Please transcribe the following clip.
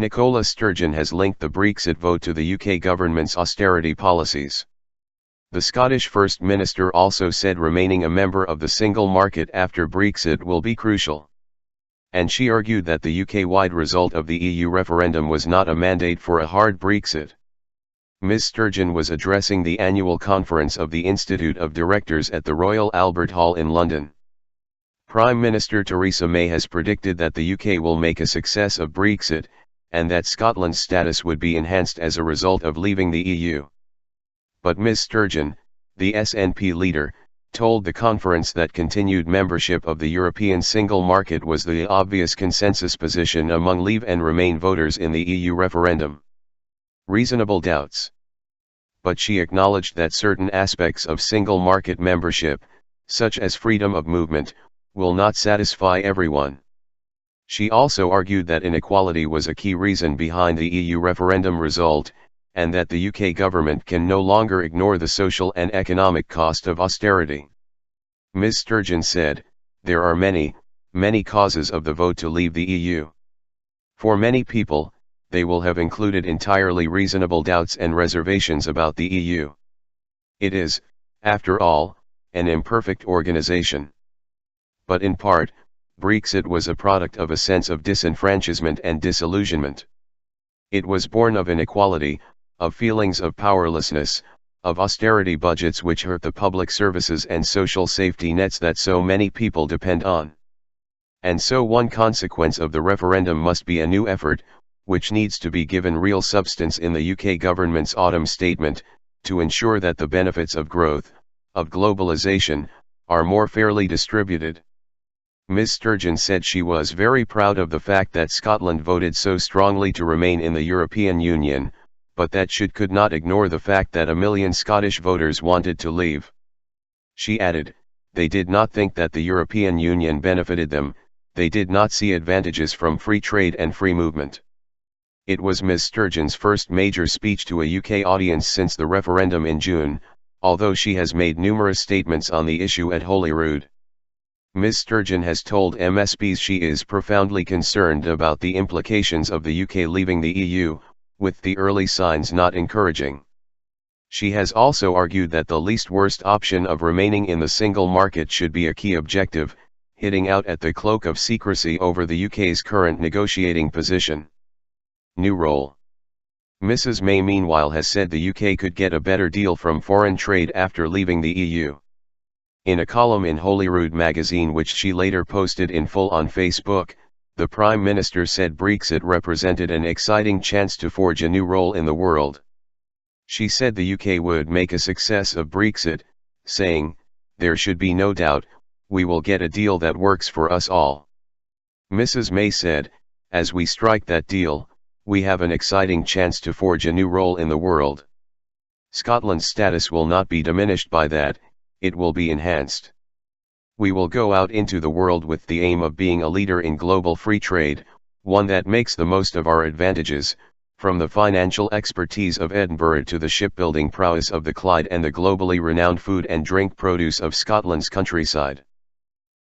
Nicola Sturgeon has linked the Brexit vote to the UK government's austerity policies. The Scottish First Minister also said remaining a member of the single market after Brexit will be crucial. And she argued that the UK-wide result of the EU referendum was not a mandate for a hard Brexit. Ms. Sturgeon was addressing the annual conference of the Institute of Directors at the Royal Albert Hall in London. Prime Minister Theresa May has predicted that the UK will make a success of Brexit, and that Scotland's status would be enhanced as a result of leaving the EU. But Ms. Sturgeon, the SNP leader, told the conference that continued membership of the European single market was the obvious consensus position among Leave and Remain voters in the EU referendum. Reasonable doubts. But she acknowledged that certain aspects of single market membership, such as freedom of movement, will not satisfy everyone. She also argued that inequality was a key reason behind the EU referendum result, and that the UK government can no longer ignore the social and economic cost of austerity. Ms. Sturgeon said, "There are many causes of the vote to leave the EU. For many people, they will have included entirely reasonable doubts and reservations about the EU. It is, after all, an imperfect organization. But in part, Brexit was a product of a sense of disenfranchisement and disillusionment. It was born of inequality, of feelings of powerlessness, of austerity budgets which hurt the public services and social safety nets that so many people depend on. And so one consequence of the referendum must be a new effort, which needs to be given real substance in the UK government's autumn statement, to ensure that the benefits of growth, of globalization, are more fairly distributed." Ms. Sturgeon said she was very proud of the fact that Scotland voted so strongly to remain in the European Union, but that she could not ignore the fact that 1 million Scottish voters wanted to leave. She added, "They did not think that the European Union benefited them, they did not see advantages from free trade and free movement." It was Ms. Sturgeon's first major speech to a UK audience since the referendum in June, although she has made numerous statements on the issue at Holyrood. Ms. Sturgeon has told MSPs she is profoundly concerned about the implications of the UK leaving the EU, with the early signs not encouraging. She has also argued that the least worst option of remaining in the single market should be a key objective, hitting out at the cloak of secrecy over the UK's current negotiating position. New role. Mrs. May meanwhile has said the UK could get a better deal from foreign trade after leaving the EU. In a column in Holyrood magazine which she later posted in full on Facebook, the Prime Minister said Brexit represented an exciting chance to forge a new role in the world. She said the UK would make a success of Brexit, saying, "There should be no doubt, we will get a deal that works for us all." Mrs. May said, "As we strike that deal, we have an exciting chance to forge a new role in the world. Scotland's status will not be diminished by that, it will be enhanced. We will go out into the world with the aim of being a leader in global free trade, one that makes the most of our advantages, from the financial expertise of Edinburgh to the shipbuilding prowess of the Clyde and the globally renowned food and drink produce of Scotland's countryside."